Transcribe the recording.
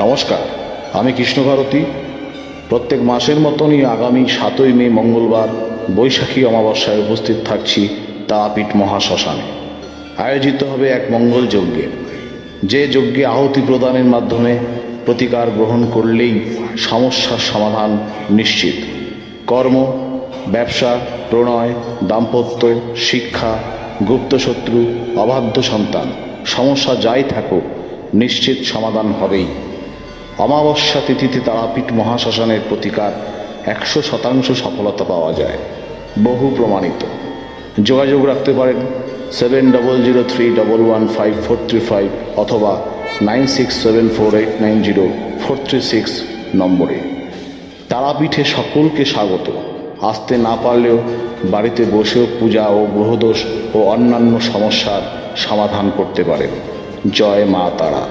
নমস্কার, আমি কৃষ্ণভারতী। প্রত্যেক মাসের মতনই আগামী 7ই মে মঙ্গলবার বৈশাখী অমাবস্যায় উপস্থিত থাকছি তারাপীঠ মহাশ্মশানে। আয়োজিত হবে এক মঙ্গল যজ্ঞের, যে যজ্ঞে আহুতি প্রদানের মাধ্যমে প্রতিকার গ্রহণ করলেই সমস্যার সমাধান নিশ্চিত। কর্ম, ব্যবসা, প্রণয়, দাম্পত্য, শিক্ষা, গুপ্তশত্রু, অবাধ্য সন্তান, সমস্যা যাই থাকুক নিশ্চিত সমাধান হবেই। অমাবস্যা তিথিতে তারাপীঠ মহাশ্মশানের প্রতিকার 100% সফলতা পাওয়া যায়, বহু প্রমাণিত। যোগাযোগ রাখতে পারেন 7003115435 অথবা 9674890436 নম্বরে। তারাপীঠে সকলকে স্বাগত। আসতে না পারলেও বাড়িতে বসেও পূজা ও গ্রহদোষ ও অন্যান্য সমস্যার সমাধান করতে পারেন। জয় মা তারা।